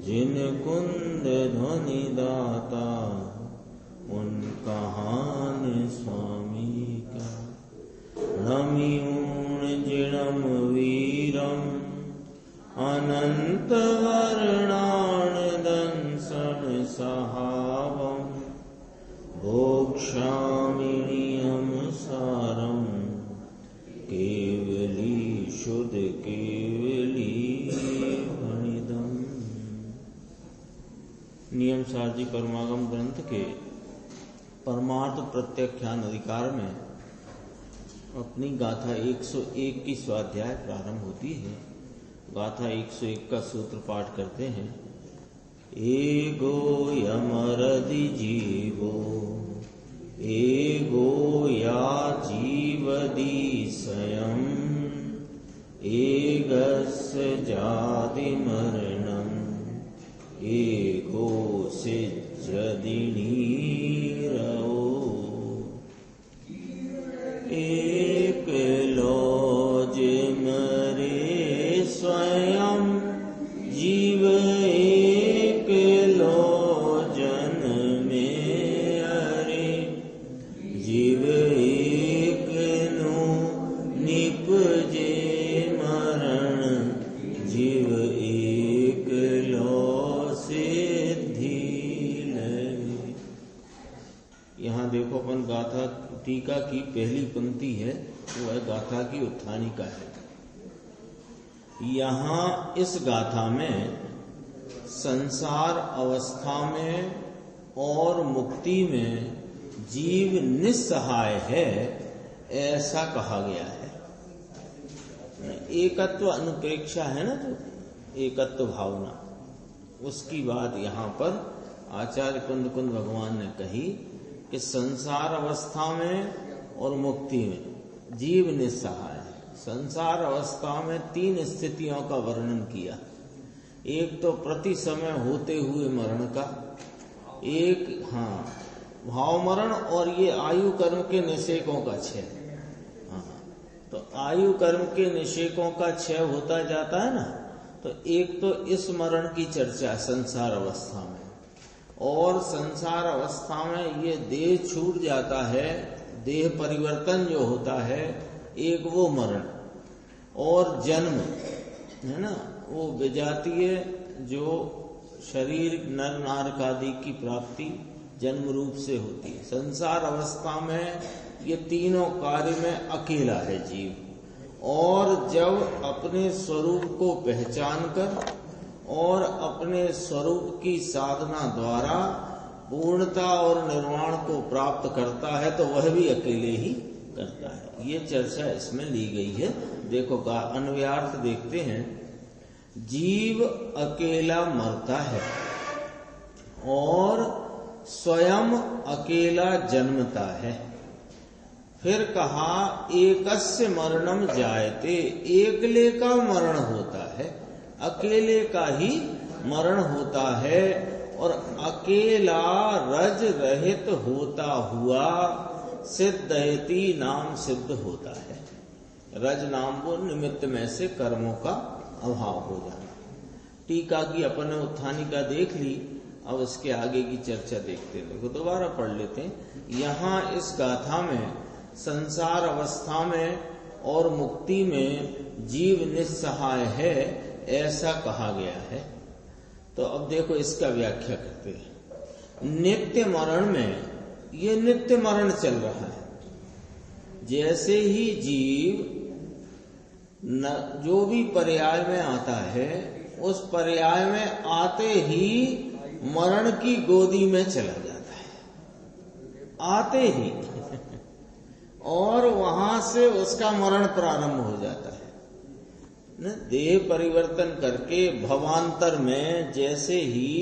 जिन कुंद ध्वनि दाता उन कहान स्वामी का। रमियूण जिणम वीरम अनंत वर्णान दंसन सहावम भोक्षामिनियम सारम केवली शुद्ध केवली भणिदम। नियम सारजी परमागम ग्रंथ के परमार्थ प्रत्याख्यान अधिकार में अपनी गाथा 101 की स्वाध्याय प्रारंभ होती है। गाथा 101 का सूत्र पाठ करते हैं। एगो यमरदि जीवो एगो या जीवदी स्वयं एगस्य जाति मरणम एगो सिज्जदिनीरओ। एक लोज मरे स्वयं जीव एक लो जन्मे अरे जीव एक नु निपजे मरण जीव एक लो सिद्धि लगे। यहाँ देखो अपन गाथा टीका की पहली पंक्ति है, वो है गाथा की उत्थानिका है। यहाँ इस गाथा में संसार अवस्था में और मुक्ति में जीव निस्सहाय है ऐसा कहा गया है। एकत्व अनुप्रेक्षा है ना, जो एकत्व भावना, उसकी बात यहाँ पर आचार्य कुंद भगवान ने कही कि संसार अवस्था में और मुक्ति में जीव निस्सहाय है। संसार अवस्था में 3 स्थितियों का वर्णन किया। एक तो प्रति समय होते हुए मरण का, एक भाव मरण, और ये आयु कर्म के निषेकों का क्षय। तो आयु कर्म के निषेकों का क्षय होता जाता है ना। तो एक तो इस मरण की चर्चा संसार अवस्था में, और संसार अवस्था में ये देह छूट जाता है, देह परिवर्तन जो होता है, एक वो मरण, और जन्म है ना, वो विजातीय जो शरीर नर नारकादि की प्राप्ति जन्म रूप से होती है। संसार अवस्था में ये तीनों कार्य में अकेला है जीव, और जब अपने स्वरूप को पहचान कर और अपने स्वरूप की साधना द्वारा पूर्णता और निर्वाण को प्राप्त करता है तो वह भी अकेले ही करता है। ये चर्चा इसमें ली गई है। देखो अन्वयार्थ देखते हैं। जीव अकेला मरता है और स्वयं अकेला जन्मता है। फिर कहा एकस्य मरणम जायते, एकले का मरण होता है, अकेले का ही मरण होता है, और अकेला रज रहित होता हुआ सिद्धयति नाम सिद्ध होता है। रज नाम वो निमित्त में से कर्मों का अभाव हो जाना। टीका की अपन ने उत्थानिका देख ली, अब इसके आगे की चर्चा देखते हैं। देखो दोबारा पढ़ लेते हैं। यहाँ इस गाथा में संसार अवस्था में और मुक्ति में जीव निस्सहाय है ऐसा कहा गया है। तो अब देखो इसका व्याख्या करते हैं। नित्य मरण में ये नित्य मरण चल रहा है। जैसे ही जीव जो भी पर्याय में आता है, उस पर्याय में आते ही मरण की गोदी में चला जाता है, आते ही और वहां से उसका मरण प्रारंभ हो जाता है। देह परिवर्तन करके भवांतर में जैसे ही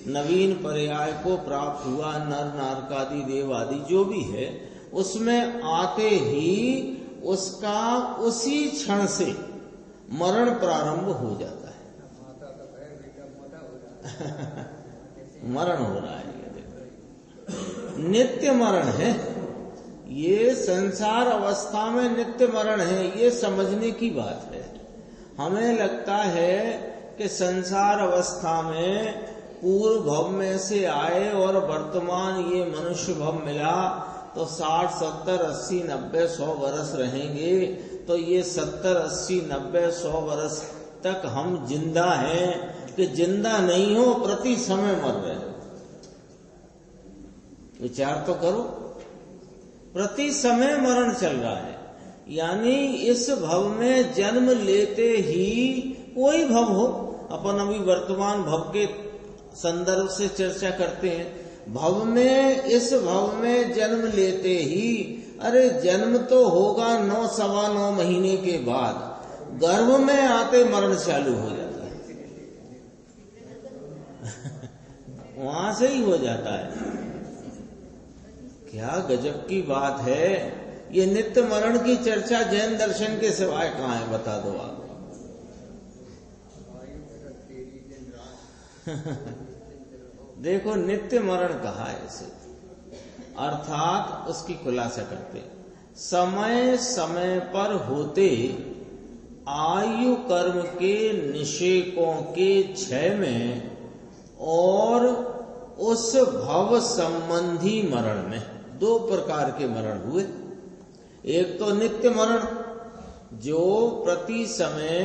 नवीन पर्याय को प्राप्त हुआ, नर नारकादि देव आदि जो भी है, उसमें आते ही उसका उसी क्षण से मरण प्रारंभ हो जाता है। मरण हो रहा है, ये देखो नित्य मरण है। ये संसार अवस्था में नित्य मरण है, ये समझने की बात है। हमें लगता है कि संसार अवस्था में पूर्व भव में से आए और वर्तमान ये मनुष्य भव मिला तो 60, 70, 80, 90, 100 वर्ष रहेंगे। तो ये 70, 80, 90, 100 वर्ष तक हम जिंदा हैं कि जिंदा नहीं हो, प्रति समय मर रहे हो। विचार तो करो, प्रति समय मरण चल रहा है। यानी इस भव में जन्म लेते ही, कोई भव हो, अपन अभी वर्तमान भव के संदर्भ से चर्चा करते हैं, भव में, इस भव में जन्म लेते ही, अरे जन्म तो होगा 9, 9.25 महीने के बाद, गर्भ में आते मरण चालू हो जाता है। वहां से ही हो जाता है। क्या गजब की बात है। ये नित्य मरण की चर्चा जैन दर्शन के सिवाय कहाँ है, बता दो आप। देखो, नित्य मरण कहा है इसे, अर्थात उसकी खुलासा करते, समय समय पर होते आयु कर्म के निषेकों के क्षय में और उस भव संबंधी मरण में 2 प्रकार के मरण हुए। एक तो नित्य मरण, जो प्रति समय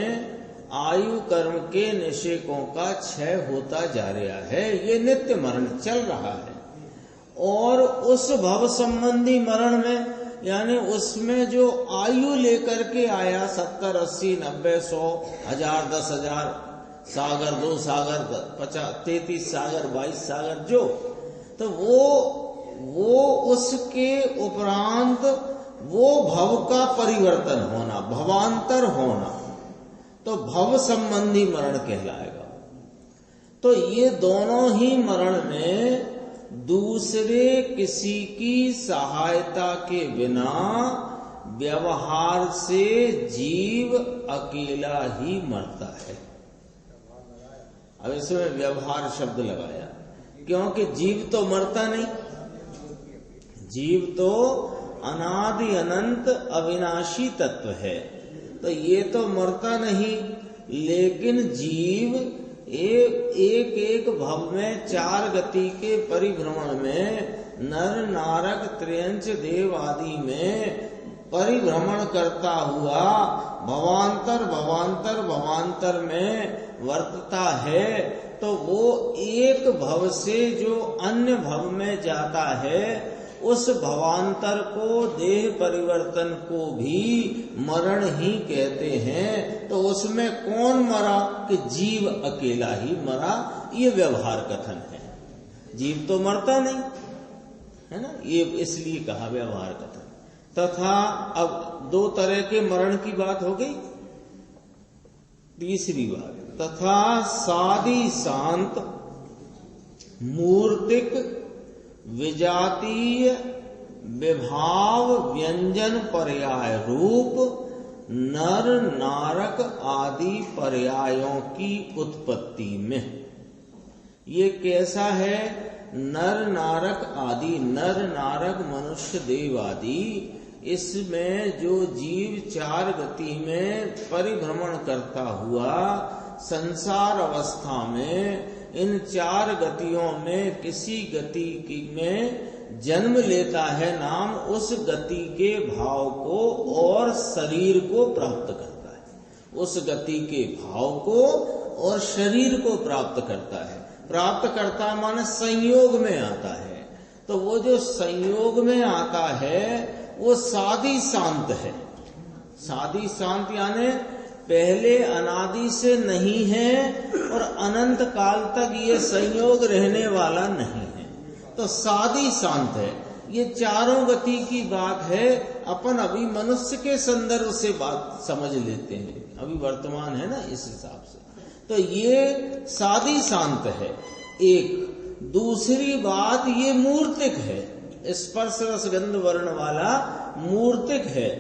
आयु कर्म के निषेकों का क्षय होता जा रहा है, ये नित्य मरण चल रहा है। और उस भव संबंधी मरण में, यानी उसमें जो आयु लेकर के आया 70, 80, 90, 100, 1000, 10,000, सागर, 2 सागर, 50, 33 सागर, 22 सागर, जो, तो वो उसके उपरांत वो भव का परिवर्तन होना, भवांतर होना, तो भव संबंधी मरण कहलाएगा। तो ये दोनों ही मरण में दूसरे किसी की सहायता के बिना व्यवहार से जीव अकेला ही मरता है। अब इसमें व्यवहार शब्द लगाया, क्योंकि जीव तो मरता नहीं, जीव तो अनादि अनंत अविनाशी तत्व है, तो ये तो मरता नहीं। लेकिन जीव एक एक भव में 4 गति के परिभ्रमण में नर नारक त्र्यंच देव आदि में परिभ्रमण करता हुआ भवांतर भवांतर भवांतर में वर्तता है। तो वो एक भव से जो अन्य भव में जाता है, उस भवांतर को, देह परिवर्तन को भी मरण ही कहते हैं। तो उसमें कौन मरा कि जीव अकेला ही मरा, ये व्यवहार कथन है। जीव तो मरता नहीं है ना, ये इसलिए कहा व्यवहार कथन। तथा अब 2 तरह के मरण की बात हो गई। तीसरी बात, तथा सादि शांत मूर्तिक विजातीय विभाव व्यंजन पर्याय रूप नर नारक आदि पर्यायों की उत्पत्ति में। ये कैसा है? नर नारक आदि, नर नारक मनुष्य देव आदि, इसमें जो जीव 4 गति में परिभ्रमण करता हुआ संसार अवस्था में इन 4 गतियों में किसी गति में जन्म लेता है, नाम उस गति के भाव को और शरीर को प्राप्त करता है। उस गति के भाव को और शरीर को प्राप्त करता है। प्राप्त करता माने संयोग में आता है। तो वो जो संयोग में आता है वो सादि शांत है। सादि शांत यानी पहले अनादि से नहीं है और अनंत काल तक ये संयोग रहने वाला नहीं है, तो सादि शांत है। ये 4 गति की बात है। अपन अभी मनुष्य के संदर्भ से बात समझ लेते हैं, अभी वर्तमान है ना, इस हिसाब से। तो ये सादि शांत है एक। दूसरी बात, ये मूर्तिक है, स्पर्श रस गंध वर्ण वाला मूर्तिक है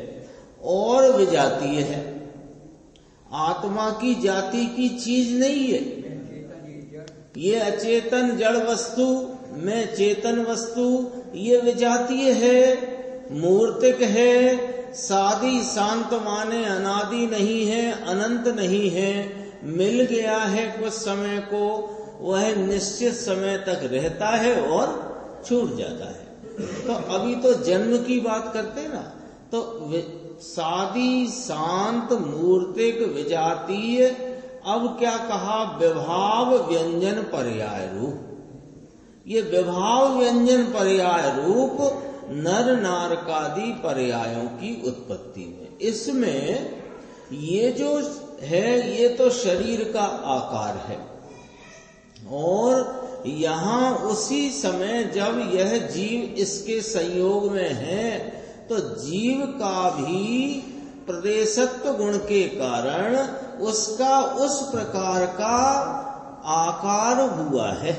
और विजातीय है। आत्मा की जाति की चीज नहीं है। ये अचेतन जड़ वस्तु में चेतन वस्तु, ये विजातीय है, मूर्तिक है। सादि शांत माने अनादि नहीं है, अनंत नहीं है, मिल गया है कुछ समय को, वह निश्चित समय तक रहता है और छूट जाता है। तो अभी तो जन्म की बात करते ना, तो सादी शांत मूर्तिक विजातीय, अब क्या कहा, विभाव व्यंजन पर्याय रूप। ये विभाव व्यंजन पर्याय रूप नर नारकादि पर्यायों की उत्पत्ति में, इसमें ये जो है ये तो शरीर का आकार है, और यहाँ उसी समय जब यह जीव इसके संयोग में है तो जीव का भी प्रदेशत्व गुण के कारण उसका उस प्रकार का आकार हुआ है।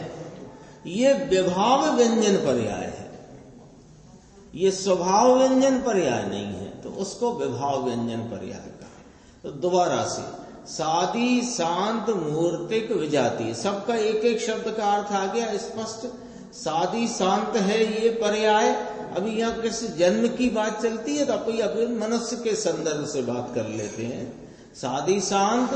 ये विभाव व्यंजन पर्याय है, ये स्वभाव व्यंजन पर्याय नहीं है, तो उसको विभाव व्यंजन पर्याय कहा। तो दोबारा से सादी शांत मूर्तिक विजाति, सबका एक एक शब्द का अर्थ आ गया स्पष्ट। सादी शांत है ये पर्याय। अभी यहाँ किस जन्म की बात चलती है तो अभी मनुष्य के संदर्भ से बात कर लेते हैं। सादी शांत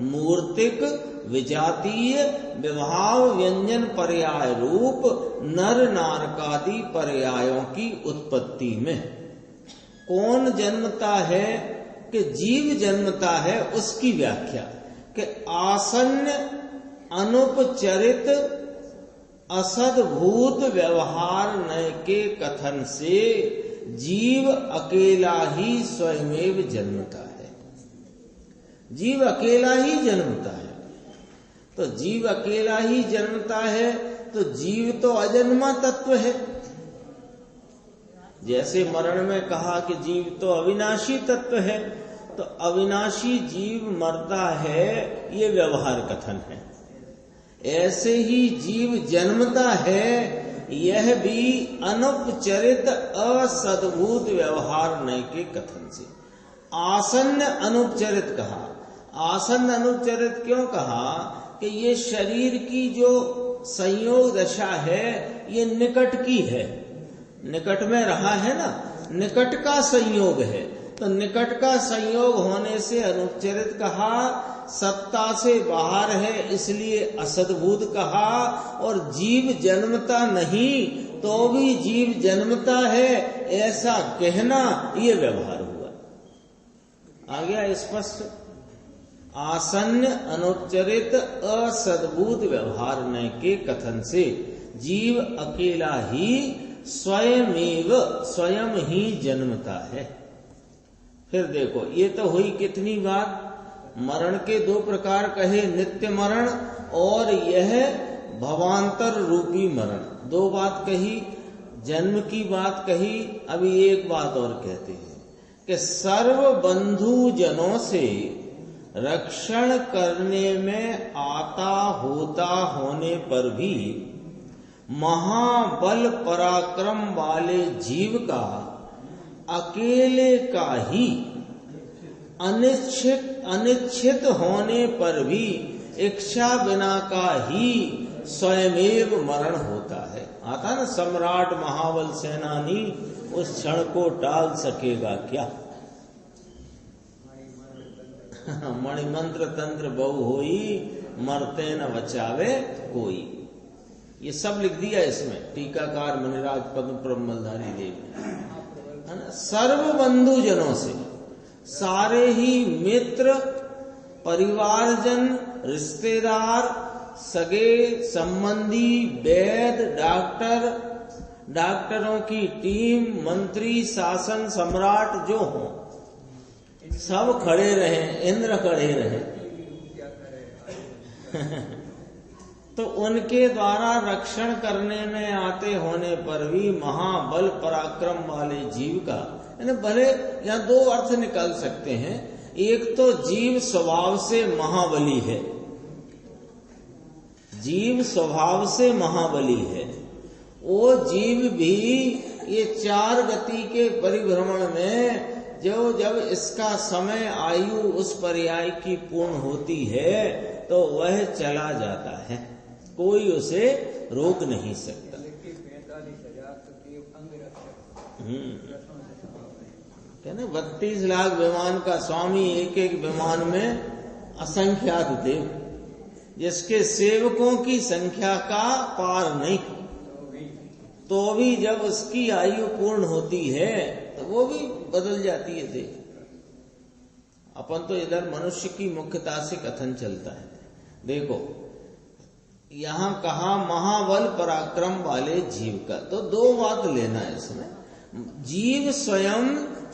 मूर्तिक विजातीय विभाव व्यंजन पर्याय रूप नर नारकादि पर्यायों की उत्पत्ति में कौन जन्मता है कि जीव जन्मता है, उसकी व्याख्या कि आसन्न अनुपचरित असद्भूत व्यवहार नय के कथन से जीव अकेला ही स्वयमेव जन्मता है। जीव अकेला ही जन्मता है, तो जीव अकेला ही जन्मता है, तो जीव तो अजन्मा तत्व है। जैसे मरण में कहा कि जीव तो अविनाशी तत्व है, तो अविनाशी जीव मरता है, ये व्यवहार कथन है। ऐसे ही जीव जन्मता है, यह भी अनुपचरित असद्भूत व्यवहार नय के कथन से। आसन्न अनुपचरित कहा। आसन्न अनुपचरित क्यों कहा कि ये शरीर की जो संयोग दशा है ये निकट की है, निकट में रहा है ना, निकट का संयोग है, तो निकट का संयोग होने से अनुपचरित कहा। सत्ता से बाहर है इसलिए असद्भूत कहा। और जीव जन्मता नहीं तो भी जीव जन्मता है ऐसा कहना ये व्यवहार हुआ। आ गया स्पष्ट। आसन्न अनुपचरित असद्भूत व्यवहार नय के कथन से जीव अकेला ही स्वयं ही जन्मता है। फिर देखो ये तो हुई कितनी बात, मरण के दो प्रकार कहे, नित्य मरण और यह भवांतर रूपी मरण। दो बात कही, जन्म की बात कही। अभी एक बात और कहते हैं कि सर्व बंधु जनों से रक्षण करने में आता होता होने पर भी महाबल पराक्रम वाले जीव का अकेले का ही अनिच्छित होने पर भी इच्छा बिना का ही स्वयमेव मरण होता है। आता ना, सम्राट महाबल सेनानी उस क्षण को टाल सकेगा क्या। मणिमंत्र तंत्र बहु होई, मरते न बचावे कोई। ये सब लिख दिया इसमें टीकाकार मुनिराज पद्म प्रमलधारी देव ने। सर्व बंधु जनों से, सारे ही मित्र परिवारजन रिश्तेदार सगे संबंधी वैद डॉक्टरों की टीम मंत्री शासन सम्राट जो हो सब खड़े रहे, इंद्र खड़े रहे तो उनके द्वारा रक्षण करने में आते होने पर भी महाबल पराक्रम वाले जीव का, यानी भले यहाँ दो अर्थ निकाल सकते हैं। एक तो जीव स्वभाव से महाबली है, जीव स्वभाव से महाबली है। वो जीव भी ये चार गति के परिभ्रमण में जब इसका समय आयु उस पर्याय की पूर्ण होती है तो वह चला जाता है, कोई उसे रोक नहीं सकता। कहने 32 लाख विमान का स्वामी एक एक विमान में असंख्यात देव, जिसके सेवकों की संख्या का पार नहीं, तो भी जब उसकी आयु पूर्ण होती है तो वो भी बदल जाती है देव। अपन तो इधर मनुष्य की मुख्यता से कथन चलता है। देखो यहां कहा महाबल पराक्रम वाले जीव का, तो दो बात लेना है इसमें। जीव स्वयं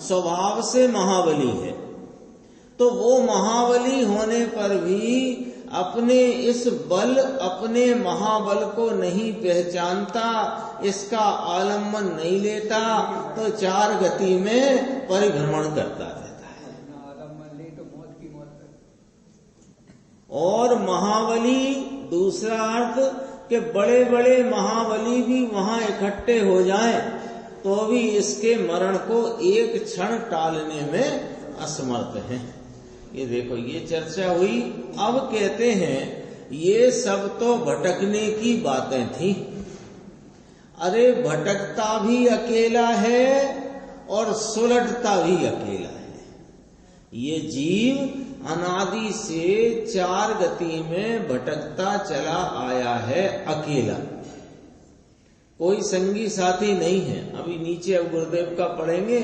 स्वभाव से महाबली है, तो वो महाबली होने पर भी अपने इस बल, अपने महाबल को नहीं पहचानता, इसका आलम्बन नहीं लेता, तो चार गति में परिभ्रमण करता रहता है। और महाबली, दूसरा अर्थ कि बड़े बड़े महाबली भी वहां इकट्ठे हो जाएं तो भी इसके मरण को एक क्षण टालने में असमर्थ है। ये देखो ये चर्चा हुई। अब कहते हैं ये सब तो भटकने की बातें थी। अरे भटकता भी अकेला है और सुलटता भी अकेला है। ये जीव अनादि से चार गति में भटकता चला आया है अकेला, कोई संगी साथी नहीं है। अभी नीचे अब गुरुदेव का पढ़ेंगे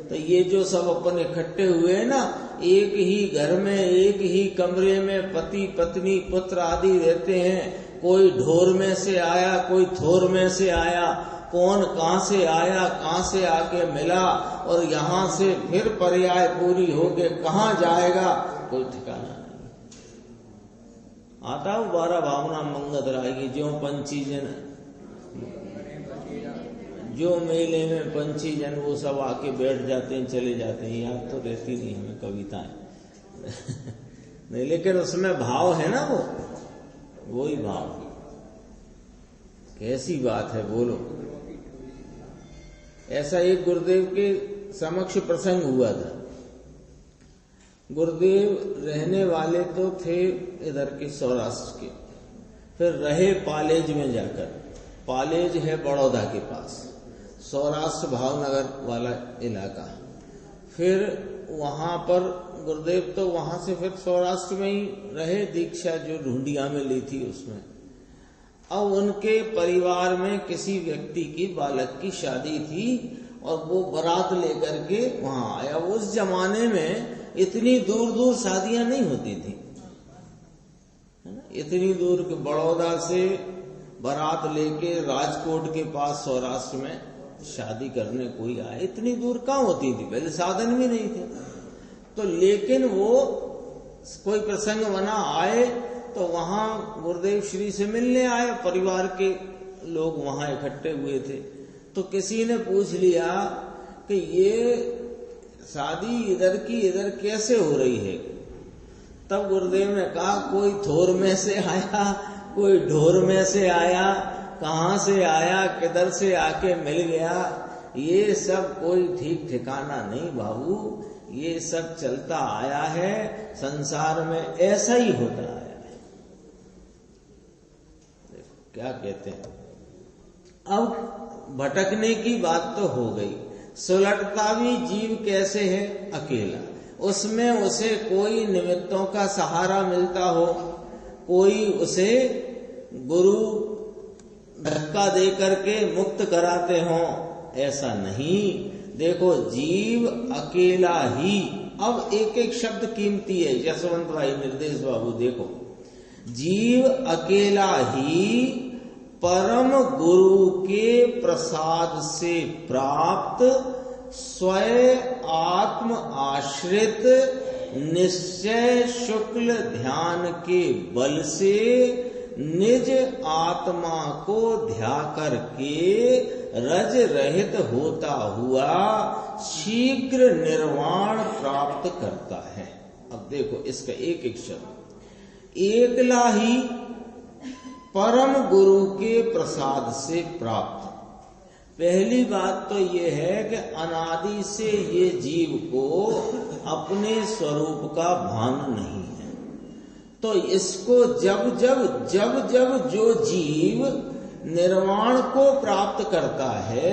तो ये जो सब अपन इकट्ठे हुए हैं ना, एक ही घर में एक ही कमरे में पति पत्नी पुत्र आदि रहते हैं। कोई ढोर में से आया, कोई थोर में से आया, कौन कहां से आया, कहां से आके मिला और यहाँ से फिर पर्याय पूरी होके कहाँ जाएगा कोई ठिकाना नहीं। आता 12 भावना मंगत राएगी, जो पंछी जन, जो मेले में पंछी जन वो सब आके बैठ जाते हैं, चले जाते हैं। याद तो रहती नहीं हमें कविताएं नहीं, लेकिन उसमें भाव है ना, वो ही भाव। कैसी बात है बोलो। ऐसा एक गुरुदेव के समक्ष प्रसंग हुआ था। गुरुदेव रहने वाले तो थे इधर के सौराष्ट्र के, फिर रहे पालेज में जाकर। पालेज है बड़ौदा के पास, सौराष्ट्र भावनगर वाला इलाका। फिर वहां पर गुरुदेव तो वहां से फिर सौराष्ट्र में ही रहे, दीक्षा जो ढूंढिया में ली थी उसमें। अब उनके परिवार में किसी व्यक्ति की बालक की शादी थी और वो बारात लेकर के वहां आया। उस जमाने में इतनी दूर दूर शादियां नहीं होती थी, है ना। इतनी दूर के बड़ौदा से बारात लेके राजकोट के पास सौराष्ट्र में शादी करने कोई आए, इतनी दूर कहाँ होती थी, पहले साधन भी नहीं थे। तो लेकिन वो कोई प्रसंग बना आए तो वहां गुरुदेव श्री से मिलने आए, परिवार के लोग वहां इकट्ठे हुए थे। तो किसी ने पूछ लिया कि ये शादी इधर की इधर कैसे हो रही है। तब गुरुदेव ने कहा कोई थोर में से आया, कोई ढोर में से आया, कहां से आया, किधर से आके मिल गया, ये सब कोई ठीक ठिकाना नहीं बाबू। ये सब चलता आया है, संसार में ऐसा ही होता आया है। देखो क्या कहते हैं। अब भटकने की बात तो हो गई। सुलटता भी जीव कैसे है, अकेला। उसमें उसे कोई निमित्तों का सहारा मिलता हो, कोई उसे गुरु धक्का दे करके मुक्त कराते हो, ऐसा नहीं। देखो जीव अकेला ही। अब एक एक शब्द कीमती है। जसवंत भाई, निर्देश बाबू देखो, जीव अकेला ही परम गुरु के प्रसाद से प्राप्त स्वयं आत्म आश्रित निश्चय शुक्ल ध्यान के बल से निज आत्मा को ध्या करके रज रहित होता हुआ शीघ्र निर्वाण प्राप्त करता है। अब देखो इसका एक एक शब्द। एकला ही परम गुरु के प्रसाद से प्राप्त। पहली बात तो ये है कि अनादि से ये जीव को अपने स्वरूप का भान नहीं है। तो इसको जब जब जो जीव निर्वाण को प्राप्त करता है,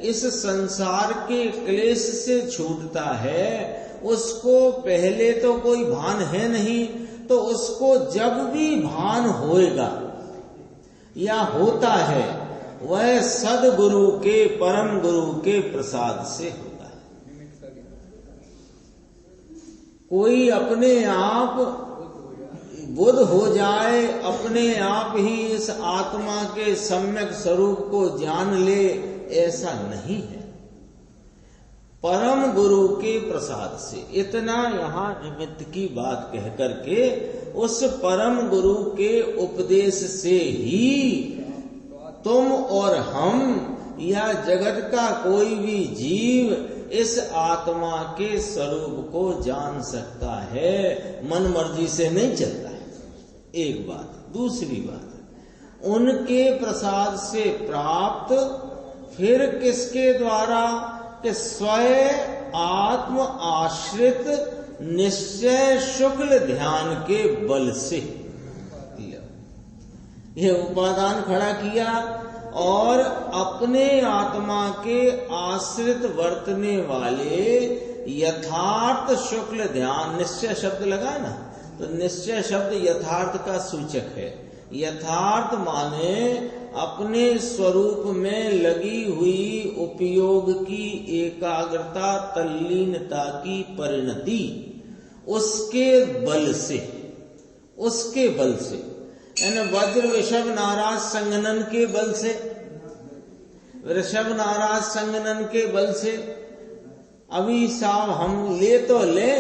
इस संसार के क्लेश से छूटता है, उसको पहले तो कोई भान है नहीं, तो उसको जब भी भान होएगा या होता है वह सदगुरु के, परम गुरु के प्रसाद से होता है। कोई अपने आप बुद्ध हो जाए, अपने आप ही इस आत्मा के सम्यक स्वरूप को जान ले, ऐसा नहीं है। परम गुरु के प्रसाद से, इतना यहाँ निमित्त की बात कह करके उस परम गुरु के उपदेश से ही तुम और हम या जगत का कोई भी जीव इस आत्मा के स्वरूप को जान सकता है। मन मर्जी से नहीं चलता है, एक बात। दूसरी बात, उनके प्रसाद से प्राप्त फिर किसके द्वारा? कि स्वयं आत्म आश्रित निश्चय शुक्ल ध्यान के बल से। ये उपादान खड़ा किया और अपने आत्मा के आश्रित वर्तने वाले यथार्थ शुक्ल ध्यान, निश्चय शब्द लगा ना, तो निश्चय शब्द यथार्थ का सूचक है। यथार्थ माने अपने स्वरूप में लगी हुई उपयोग की एकाग्रता, तल्लीनता की परिणति, उसके बल से, उसके बल से, यानी वज्र विषभ नाराज संगनन के बल से, वृषभ नाराज संगनन के बल से। अभी साहब हम ले तो ले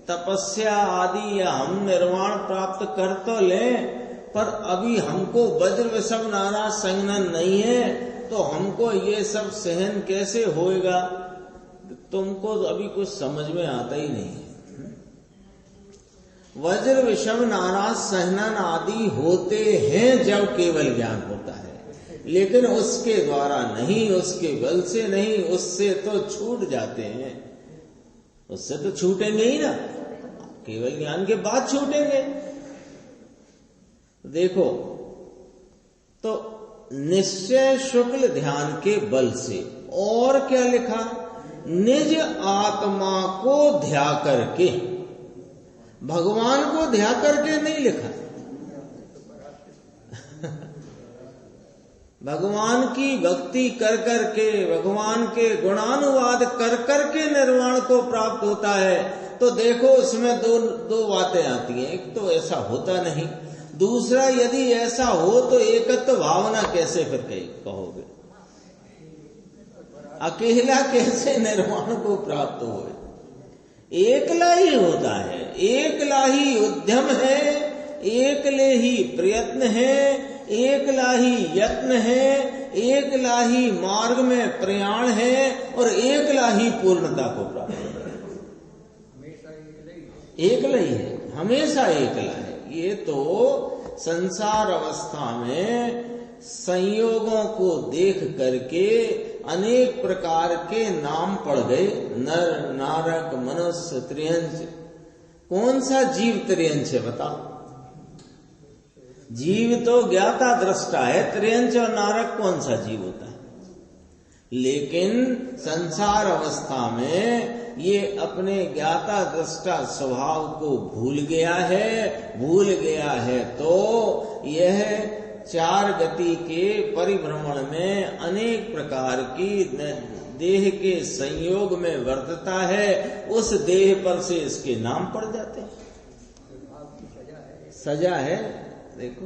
तपस्या आदि या हम निर्वाण प्राप्त कर तो ले, पर अभी हमको वज्र विषभ नाराज संगनन नहीं है, तो हमको ये सब सहन कैसे होएगा? तुमको अभी कुछ समझ में आता ही नहीं है। वज्र विषभ नाराज सहनन आदि होते हैं जब केवल ज्ञान होता है, लेकिन उसके द्वारा नहीं, उसके बल से नहीं, उससे तो छूट जाते हैं। उससे तो छूटेंगे ही ना, केवल ज्ञान के बाद छूटेंगे। देखो तो निश्चय शुक्ल ध्यान के बल से, और क्या लिखा? निज आत्मा को ध्या करके, भगवान को ध्या करके नहीं लिखा। भगवान की भक्ति कर करके, भगवान के गुणानुवाद कर करके निर्वाण को प्राप्त होता है। तो देखो उसमें दो बातें आती हैं। एक तो ऐसा होता नहीं, दूसरा यदि ऐसा हो तो एकत्व भावना कैसे फिर कहोगे? अकेला कैसे निर्वाण को प्राप्त हो? एकला ही होता है, एकला ही उद्यम है, एकले ही प्रयत्न है, एकला ही यत्न है, एकला ही मार्ग में प्रयाण है और एकला ही पूर्णता को प्राप्त है। एकला ही है, हमेशा एकला है। ये तो संसार अवस्था में संयोगों को देख करके अनेक प्रकार के नाम पड़ गए, नर नारक मनुष्य त्रियंश। कौन सा जीव त्रियंश है बताओ? जीव तो ज्ञाता दृष्टा है, त्रियंश और नारक कौन सा जीव होता है? लेकिन संसार अवस्था में ये अपने ज्ञाता दृष्टा स्वभाव को भूल गया है, तो यह चार गति के परिभ्रमण में अनेक प्रकार की देह के संयोग में वर्तता है। उस देह पर से इसके नाम पड़ जाते हैं। सजा है। देखो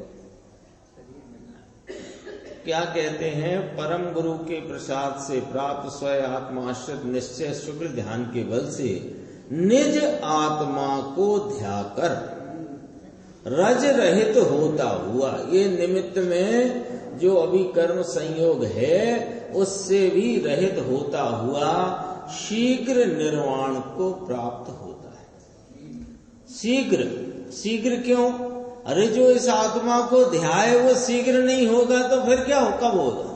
क्या कहते हैं? परम गुरु के प्रसाद से प्राप्त स्वयं आत्माश्रित निश्चय शुक्ल ध्यान के बल से निज आत्मा को ध्याकर रज रहित होता हुआ, ये निमित्त में जो अभी कर्म संयोग है उससे भी रहित होता हुआ शीघ्र निर्वाण को प्राप्त होता है। शीघ्र, शीघ्र क्यों? अरे जो इस आत्मा को ध्याए वो शीघ्र नहीं होगा तो फिर क्या हो, कब होगा?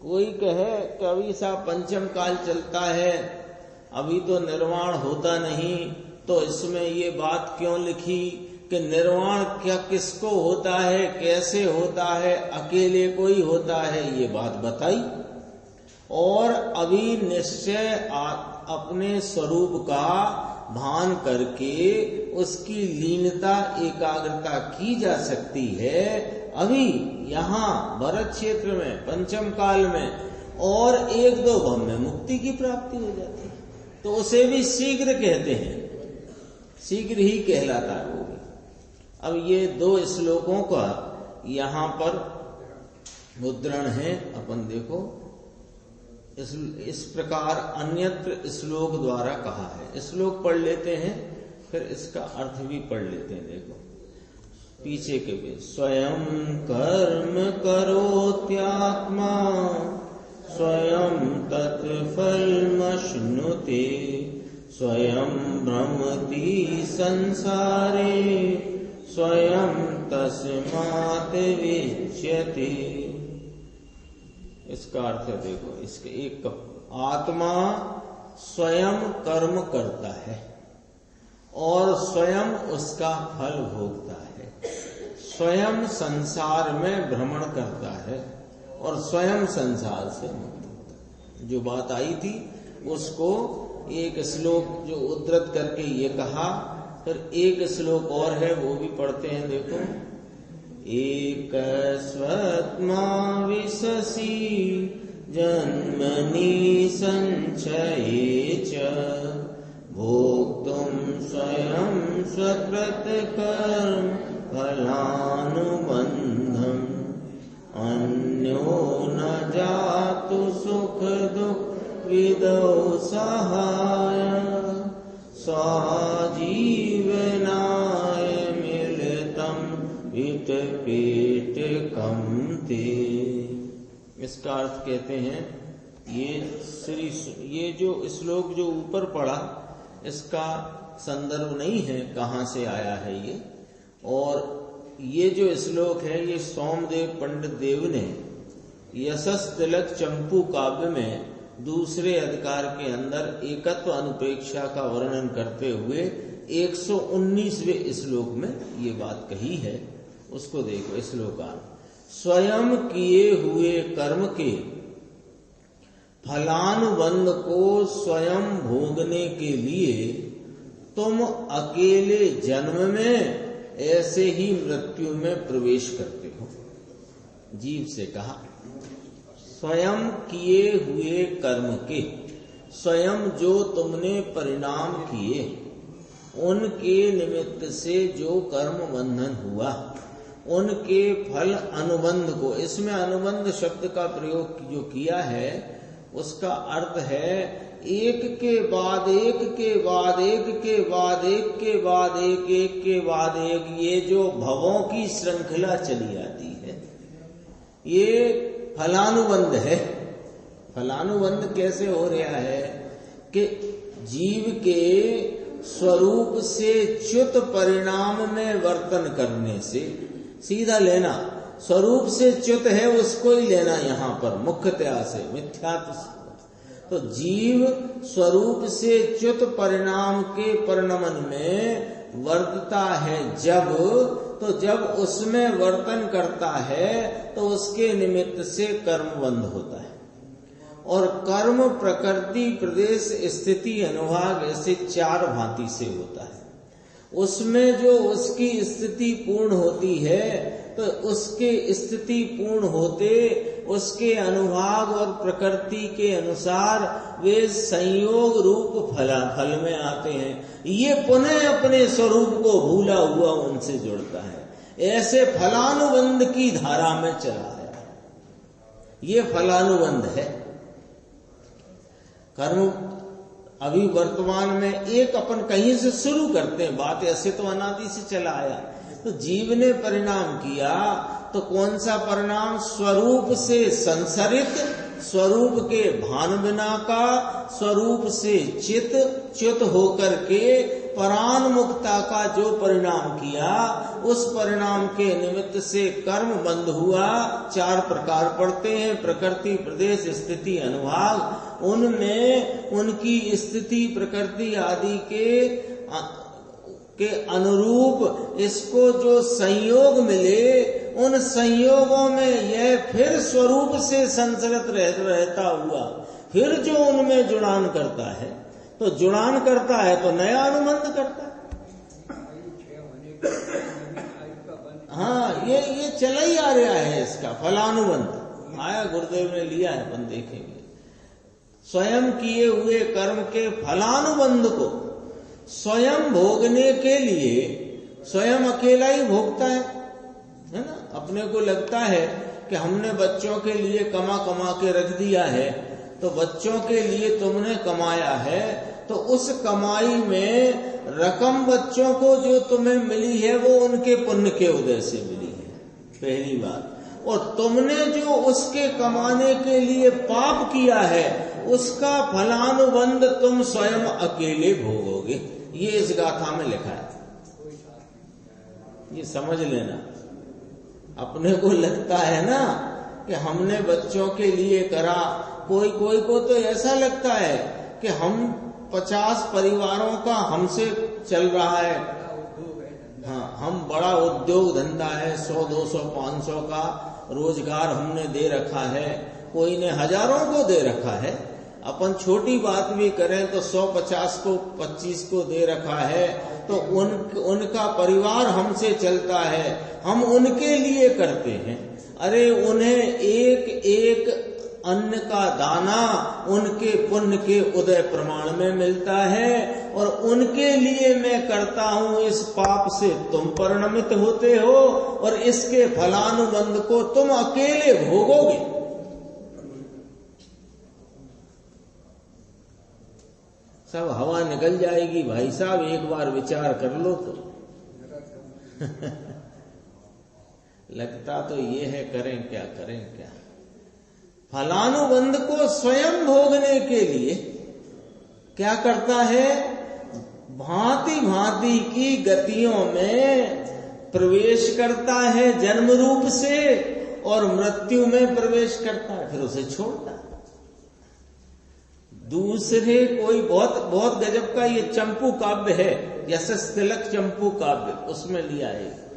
कोई कहे कि अभी सा पंचम काल चलता है, अभी तो निर्वाण होता नहीं, तो इसमें ये बात क्यों लिखी कि निर्वाण क्या किसको होता है, कैसे होता है, अकेले कोई होता है? ये बात बताई। और अभी निश्चय अपने स्वरूप का भान करके उसकी लीनता एकाग्रता की जा सकती है। अभी यहाँ भरत क्षेत्र में पंचम काल में और 1-2 भव में मुक्ति की प्राप्ति हो जाती है, तो उसे भी शीघ्र कहते हैं, शीघ्र ही कहलाता है वो भी। अब ये 2 श्लोकों का यहाँ पर मुद्रण है, अपन देखो इस प्रकार अन्यत्र श्लोक द्वारा कहा है। श्लोक पढ़ लेते हैं, फिर इसका अर्थ भी पढ़ लेते हैं। देखो पीछे के भी, स्वयं कर्म करोत्यात्मा स्वयं तत्फलमश्नुते स्वयं भ्रमति संसारे स्वयं तस्मात् विच्यते। इसका अर्थ है, देखो इसके एक आत्मा स्वयं कर्म करता है और स्वयं उसका फल भोगता है, स्वयं संसार में भ्रमण करता है और स्वयं संसार से मुक्त होता है। जो बात आई थी उसको एक श्लोक जो उद्धृत करके ये कहा, फिर एक श्लोक और है वो भी पढ़ते हैं। देखो एक स्वत्मा विशसी जन्मनि संचये च भोक्तुम स्वयं स्वकृत कर्म फलानुबंधम अन्यो न जातु सुख दुख विदौ सहाय स्वाजीवनाय मिलितम विट पीट कम ते। इसका अर्थ कहते हैं, ये जो श्लोक जो ऊपर पढ़ा इसका संदर्भ नहीं है कहाँ से आया है ये, और ये जो श्लोक है ये सोमदेव पंडित देव ने यशस तिलक चंपू काव्य में दूसरे अधिकार के अंदर एकत्व अनुपेक्षा का वर्णन करते हुए 119वें श्लोक में ये बात कही है। उसको देखो श्लोकार्थ, स्वयं किए हुए कर्म के फलानुबंध को स्वयं भोगने के लिए तुम अकेले जन्म में ऐसे ही मृत्यु में प्रवेश करते हो। जीव से कहा स्वयं किए हुए कर्म के, स्वयं जो तुमने परिणाम किए उनके निमित्त से जो कर्म बंधन हुआ उनके फल अनुबंध को, इसमें अनुबंध शब्द का प्रयोग जो किया है उसका अर्थ है एक के बाद एक के बाद एक के बाद एक के बाद एक, एक के बाद एक, ये जो भवों की श्रृंखला चली आती है ये फलानुबंध है। फलानुबंध कैसे हो रहा है कि जीव के स्वरूप से च्युत परिणाम में वर्तन करने से, सीधा लेना, स्वरूप से च्युत है उसको ही लेना यहाँ पर मुख्यतया से, मिथ्यात्व। तो जीव स्वरूप से च्युत परिणाम के परिणमन में वर्तता है जब, तो जब उसमें वर्तन करता है तो उसके निमित्त से कर्म बंध होता है। और कर्म प्रकृति प्रदेश स्थिति अनुभाग ऐसे 4 भांति से होता है। उसमें जो उसकी स्थिति पूर्ण होती है तो उसके स्थिति पूर्ण होते उसके अनुभाग और प्रकृति के अनुसार वे संयोग रूप फल में आते हैं। ये पुनः अपने स्वरूप को भूला हुआ उनसे जुड़ता है, ऐसे फलानुबंध की धारा में चला है। ये फलानुबंध है कर्म। अभी वर्तमान में एक अपन कहीं से शुरू करते हैं, बात ऐसे तो अनादि से चला आया। तो जीव ने परिणाम किया तो कौन सा परिणाम? स्वरूप से संसरित, स्वरूप के भान बिना का, स्वरूप से चित होकर के परान मुक्ता का जो परिणाम किया, उस परिणाम के निमित्त से कर्म बंध हुआ। 4 प्रकार पड़ते हैं, प्रकृति प्रदेश स्थिति अनुभाग। उनमें उनकी स्थिति प्रकृति आदि के अनुरूप इसको जो संयोग मिले, उन संयोगों में यह फिर स्वरूप से संसरित रहता हुआ फिर जो उनमें जुड़ान करता है, तो जुड़ान करता है तो नया अनुबंध करता है। हाँ, ये चला ही आ रहा है इसका फलानुबंध आया, गुरुदेव ने लिया है, अपन देखेंगे। स्वयं किए हुए कर्म के फलानुबंध को स्वयं भोगने के लिए स्वयं अकेला ही भोगता है ना। अपने को लगता है कि हमने बच्चों के लिए कमा के रख दिया है, तो बच्चों के लिए तुमने कमाया है, तो उस कमाई में रकम बच्चों को जो तुम्हें मिली है वो उनके पुण्य के उदय से मिली है, पहली बात। और तुमने जो उसके कमाने के लिए पाप किया है उसका फलानुबंध तुम स्वयं अकेले भोगोगे, ये इस गाथा में लिखा है। ये समझ लेना। अपने को लगता है ना कि हमने बच्चों के लिए करा, कोई को तो ऐसा लगता है कि हम 50 परिवारों का हमसे चल रहा है। हाँ, हम बड़ा उद्योग धंधा है, 100, 200, 500 का रोजगार हमने दे रखा है, कोई ने हजारों को दे रखा है। अपन छोटी बात भी करें तो 100, 50 को 25 को दे रखा है, तो उनका परिवार हमसे चलता है, हम उनके लिए करते हैं। अरे उन्हें एक एक अन्न का दाना उनके पुण्य के उदय प्रमाण में मिलता है, और उनके लिए मैं करता हूं, इस पाप से तुम परिणमित होते हो और इसके फलानुबंध को तुम अकेले भोगोगे। सब हवा निकल जाएगी भाई साहब, एक बार विचार कर लो तो। लगता तो ये है, करें क्या। फलानुबंध को स्वयं भोगने के लिए क्या करता है, भांति भांति की गतियों में प्रवेश करता है जन्म रूप से, और मृत्यु में प्रवेश करता है, फिर उसे छोड़ता है। दूसरे कोई बहुत गजब का ये चंपू काव्य है, यशस तिलक चंपू काव्य, उसमें लिया है।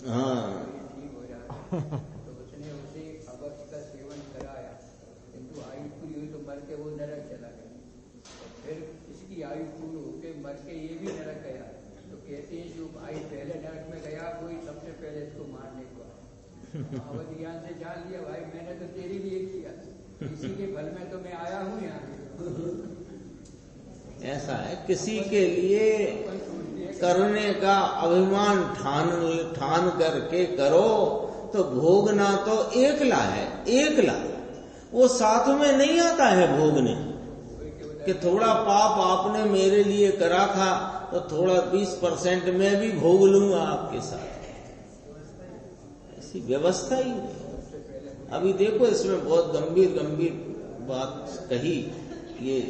हाँ, तो उसने उसे अवध का सेवन कराया, किंतु आयु पूरी हुई तो मर के वो नरक चला गया। तो फिर इसकी आयु पूरी होके मर के ये भी नरक गया। तो कहते हैं जो भाई पहले नरक में गया कोई सबसे पहले इसको मारने को आया। अवध ज्ञान से जान लिया भाई मैंने तो तेरे लिए किया, इसी के फल में तो मैं आया हूँ यहाँ। ऐसा है, किसी के लिए करने का अभिमान ठान करके करो तो भोगना तो एकला है, एकला। वो साथ में नहीं आता है भोगने, कि थोड़ा पाप आपने मेरे लिए करा था तो थोड़ा 20% मैं भी भोग लूंगा आपके साथ। ऐसी व्यवस्था ही नहीं। अभी देखो इसमें बहुत गंभीर बात कही, ये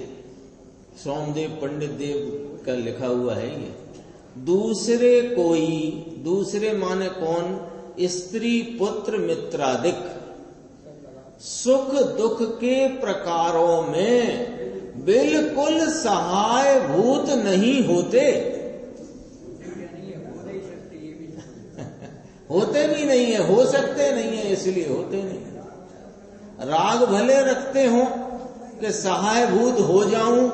सोमदेव पंडित देव का लिखा हुआ है। ये दूसरे माने कौन, स्त्री पुत्र मित्रादिक सुख दुख के प्रकारों में बिल्कुल सहाय भूत नहीं होते। होते भी नहीं है, हो सकते नहीं है, इसलिए होते नहीं। राग भले रखते हो कि सहाय भूत हो जाऊं,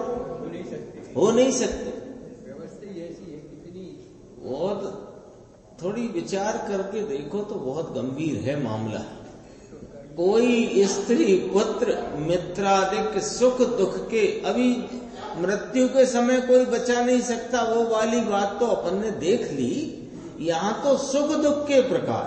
हो नहीं सकते। बहुत थोड़ी विचार करके देखो तो बहुत गंभीर है मामला। कोई स्त्री पुत्र मित्रादिक सुख दुख के, अभी मृत्यु के समय कोई बचा नहीं सकता, वो वाली बात तो अपन ने देख ली। यहाँ तो सुख दुख के प्रकार,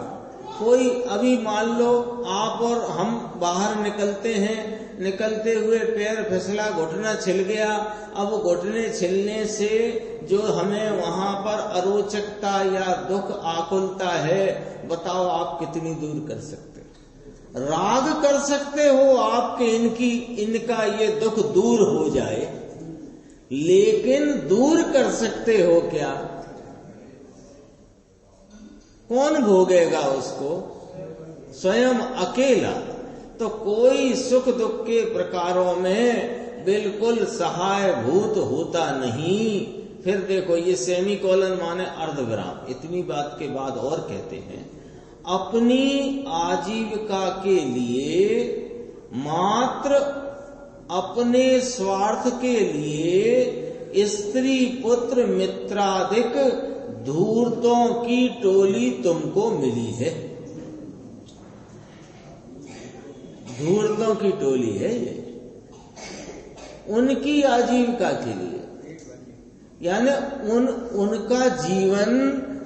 कोई अभी मान लो आप और हम बाहर निकलते हैं, निकलते हुए पैर फिसला, घुटना छिल गया। अब घुटने छिलने से जो हमें वहां पर अरोचकता या दुख आकुलता है, बताओ आप कितनी दूर कर सकते हो? राग कर सकते हो आपके इनका ये दुख दूर हो जाए, लेकिन दूर कर सकते हो क्या? कौन भोगेगा उसको? स्वयं अकेला। तो कोई सुख दुख के प्रकारों में बिल्कुल सहाय भूत होता नहीं। फिर देखो ये सेमीकोलन माने अर्धविराम, इतनी बात के बाद और कहते हैं, अपनी आजीविका के लिए, मात्र अपने स्वार्थ के लिए स्त्री पुत्र मित्रादिक धूर्तों की टोली तुमको मिली है। धूर्तों की टोली है ये, उनकी आजीविका के लिए, यानी उनका जीवन,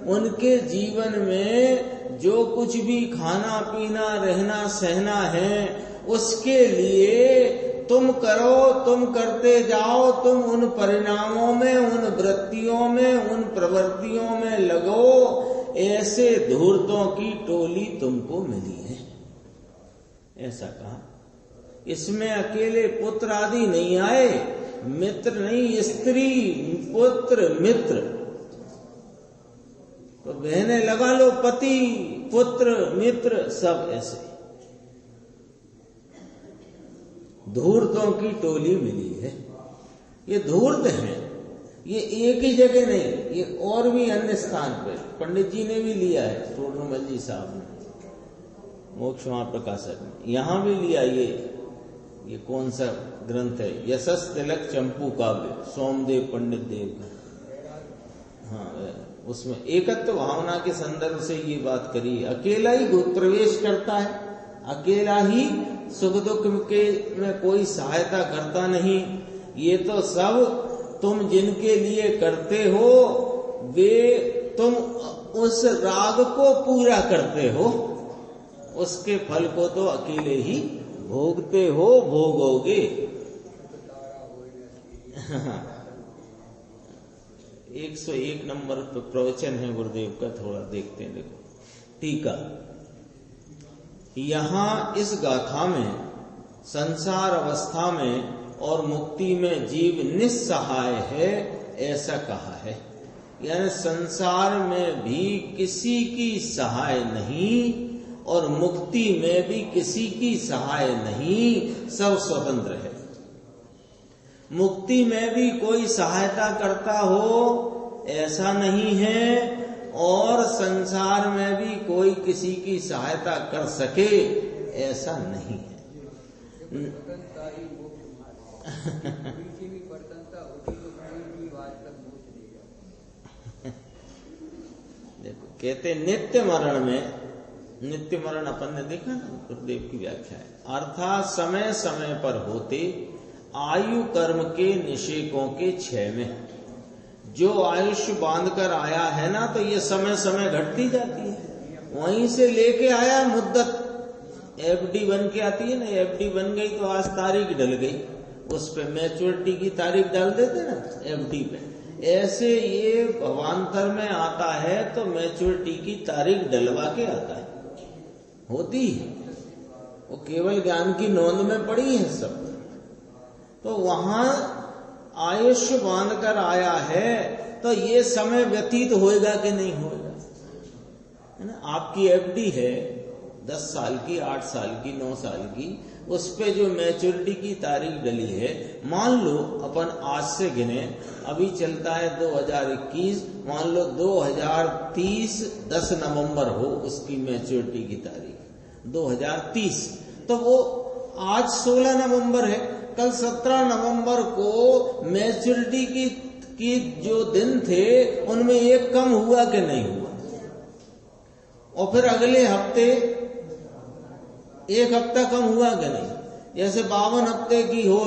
उनके जीवन में जो कुछ भी खाना पीना रहना सहना है उसके लिए तुम करो, तुम करते जाओ, तुम उन परिणामों में, उन वृत्तियों में, उन प्रवृत्तियों में लगो, ऐसे धूर्तों की टोली तुमको मिली है, ऐसा कहा। इसमें अकेले पुत्र आदि नहीं आए, मित्र नहीं, स्त्री पुत्र मित्र, तो बहने लगा लो, पति पुत्र मित्र सब ऐसे धूर्तों की टोली मिली है। ये धूर्त हैं, ये एक ही जगह नहीं, ये और भी अन्य स्थान पे पंडित जी ने भी लिया है, टोडरमल जी साहब ने मोक्ष महाप्रकाशक में, यहां भी लिया। ये कौन सा ग्रंथ है, यशस तिलक चंपू काव्य, सोमदेव पंडित देव का। हाँ, उसमें एकत्व भावना के संदर्भ से ये बात करी। अकेला ही प्रवेश करता है, अकेला ही सुख दुख के में कोई सहायता करता नहीं। ये तो सब तुम जिनके लिए करते हो, वे तुम उस राग को पूरा करते हो, उसके फल को तो अकेले ही भोगते हो, भोगोगे। 101 नंबर पर प्रवचन है गुरुदेव का, थोड़ा देखते हैं। देखो टीका, यहां इस गाथा में संसार अवस्था में और मुक्ति में जीव निस्सहाय है ऐसा कहा है, यानी संसार में भी किसी की सहाय नहीं और मुक्ति में भी किसी की सहाय नहीं, सब स्वतंत्र है। मुक्ति में भी कोई सहायता करता हो ऐसा नहीं है, और संसार में भी कोई किसी की सहायता कर सके ऐसा नहीं है। देखो कहते नित्य मरण में, नित्य मरण अपन ने देखा ना, गुरुदेव की व्याख्या है, अर्थात समय समय पर होते आयु कर्म के निषेकों के क्षय में। जो आयुष्य बांध कर आया है ना, तो ये समय समय घटती जाती है, वहीं से लेके आया मुद्दत, एफडी बन के आती है ना, एफडी बन गई तो आज तारीख डल गई, उस पे मैच्योरिटी की तारीख डाल देते ना एफडी पे, ऐसे ये भवांतर में आता है तो मैच्योरिटी की तारीख डलवा के आता है, होती है वो, केवल ज्ञान की नोंद में पड़ी है सब। तो वहां आयुष्य बांध कर आया है तो ये समय व्यतीत होएगा कि नहीं होएगा, है ना। आपकी एफडी है 10 साल की, 8 साल की, 9 साल की, उस पे जो मैच्योरिटी की तारीख डली है, मान लो अपन आज से गिने, अभी चलता है 2021, मान लो 2030 10 नवंबर हो उसकी मैच्योरिटी की तारीख 2030, तो वो आज 16 नवंबर है, कल 17 नवंबर को मैच्योरिटी की जो दिन थे उनमें एक कम हुआ कि नहीं हुआ, और फिर अगले हफ्ते एक हफ्ता कम हुआ कि नहीं। जैसे 52 हफ्ते की हो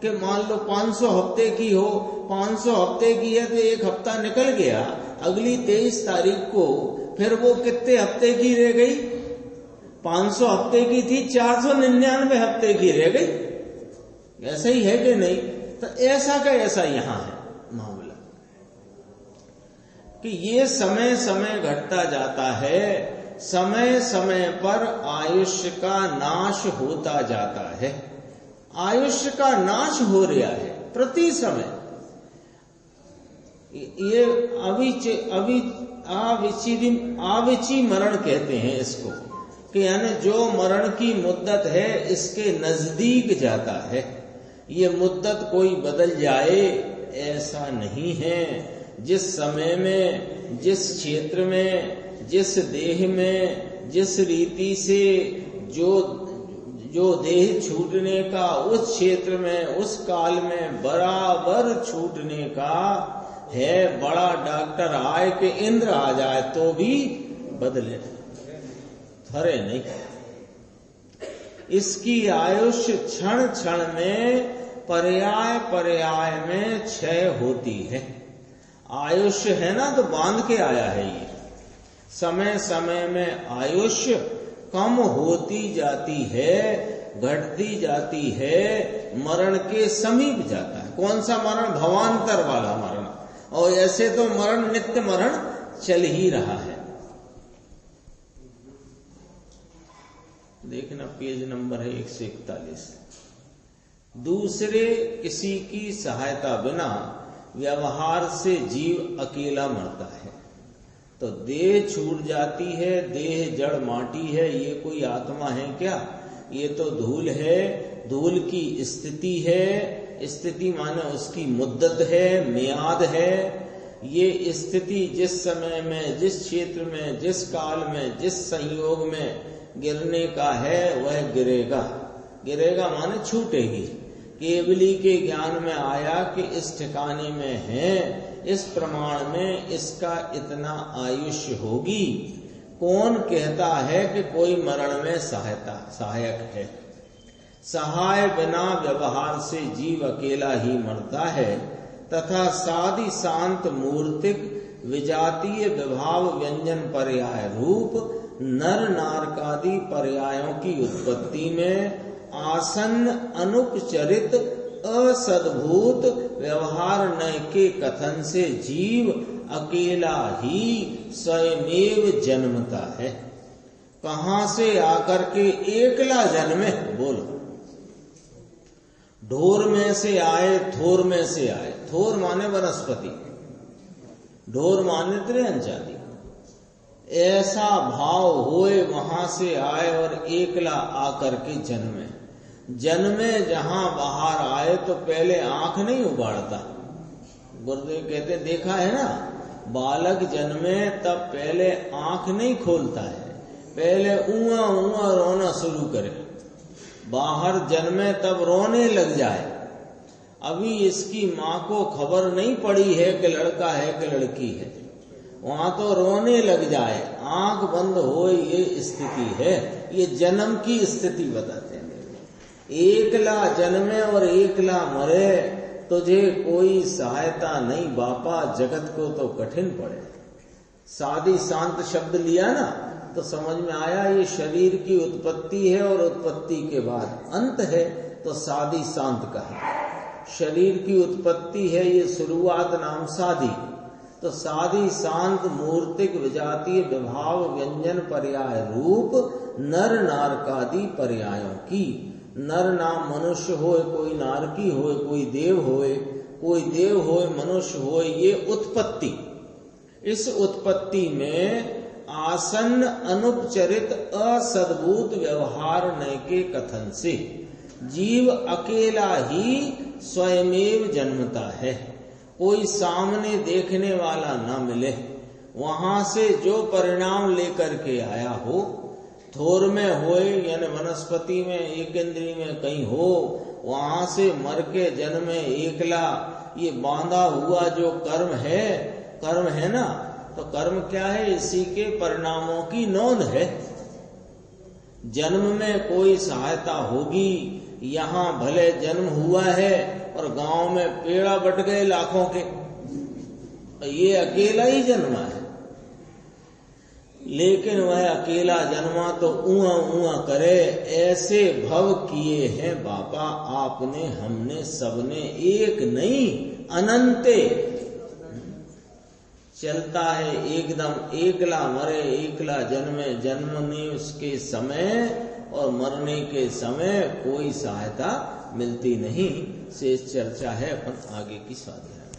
कि मान लो 500 हफ्ते की हो, 500 हफ्ते की है तो एक हफ्ता निकल गया, अगली 23 तारीख को फिर वो कितने हफ्ते की रह गई, 500 हफ्ते की थी, 499 हफ्ते की रह गई। ऐसा ही है कि नहीं। तो ऐसा का ऐसा यहां है मामला कि ये समय समय घटता जाता है, समय समय पर आयुष्य का नाश होता जाता है, आयुष्य का नाश हो रहा है प्रति समय। ये अविची मरण कहते हैं इसको, कि यानी जो मरण की मुद्दत है इसके नजदीक जाता है। ये मुद्दत कोई बदल जाए ऐसा नहीं है। जिस समय में, जिस क्षेत्र में, जिस देह में, जिस रीति से जो देह छूटने का उस क्षेत्र में उस काल में बराबर छूटने का है, बड़ा डॉक्टर आए कि इंद्र आ जाए तो भी बदले थरे नहीं। इसकी आयुष्य क्षण क्षण में पर्याय पर्याय में क्षय होती है। आयुष्य है ना तो बांध के आया है ये, समय समय में आयुष्य कम होती जाती है, घटती जाती है, मरण के समीप जाता है। कौन सा मरण? भवांतर वाला मरण। और ऐसे तो मरण नित्य मरण चल ही रहा है। देखना पेज नंबर है 141। दूसरे किसी की सहायता बिना व्यवहार से जीव अकेला मरता है। तो देह छूट जाती है, देह जड़ माटी है, ये कोई आत्मा है क्या? ये तो धूल है, धूल की स्थिति है। स्थिति माने उसकी मुद्दत है, मियाद है। ये स्थिति जिस समय में, जिस क्षेत्र में, जिस काल में, जिस संयोग में गिरने का है वह गिरेगा। गिरेगा माने छूटेगी। केवली के ज्ञान में आया कि इस ठिकाने में है, इस प्रमाण में इसका इतना आयुष्य होगी। कौन कहता है कि कोई मरण में सहायक है? सहाय बिना व्यवहार से जीव अकेला ही मरता है। तथा सादि शांत मूर्तिक विजातीय विभाव व्यंजन पर्याय रूप नर नारकादि पर्यायों की उत्पत्ति में आसन्न अनुपचरित असद्भूत व्यवहार नय के कथन से जीव अकेला ही स्वयमेव जन्मता है। कहां से आकर के एकला जन्मे? बोलो। ढोर में से आए, थोर में से आए। थोर माने वनस्पति, ढोर माने त्रिअंचादी। ऐसा भाव होए वहां से आए और एकला आकर के जन्मे। जन्मे जहां बाहर आए तो पहले आंख नहीं उगाड़ता। गुरुदेव कहते देखा है ना, बालक जन्मे तब पहले आंख नहीं खोलता है, पहले ऊआ ऊआ रोना शुरू करे। बाहर जन्मे तब रोने लग जाए। अभी इसकी माँ को खबर नहीं पड़ी है कि लड़का है कि लड़की है, वहां तो रोने लग जाए, आंख बंद हो, ये स्थिति है। ये जन्म की स्थिति बताते हैं। एकला जन्मे और एकला मरे, तुझे कोई सहायता नहीं बापा, जगत को तो कठिन पड़े। सादी शांत शब्द लिया ना तो समझ में आया ये शरीर की उत्पत्ति है और उत्पत्ति के बाद अंत है, तो सादी शांत कहा। शरीर की उत्पत्ति है, ये शुरुआत नाम सादी। तो सादी शांत मूर्तिक विजातीय विभाव व्यंजन पर्याय रूप नर नारकादि पर्यायों की। नर नाम मनुष्य होए, कोई नारकी होए, कोई देव होए, कोई देव होए, मनुष्य होए, ये उत्पत्ति। इस उत्पत्ति में आसन्न अनुपचरित असद्भूत व्यवहार नय के कथन से जीव अकेला ही स्वयमेव जन्मता है। कोई सामने देखने वाला न मिले, वहां से जो परिणाम लेकर के आया हो, थोर में होए यानी वनस्पति में, एक इंद्री में कहीं हो, वहां से मर के जन्मे एकला, ये बांधा हुआ जो कर्म है ना, तो कर्म क्या है? इसी के परिणामों की नोंद है। जन्म में कोई सहायता होगी, यहाँ भले जन्म हुआ है और गांव में पेड़ा बट गए लाखों के, ये अकेला ही जन्मा है। लेकिन वह अकेला जन्मा तो ऊआ ऊआ करे, ऐसे भव किए हैं बापा आपने, हमने, सबने, एक नहीं अनंते। चलता है एकदम, एकला मरे, एकला जन्मे, जन्मने उसके समय और मरने के समय कोई सहायता मिलती नहीं। शेष चर्चा है अपन आगे की स्वाध्याय।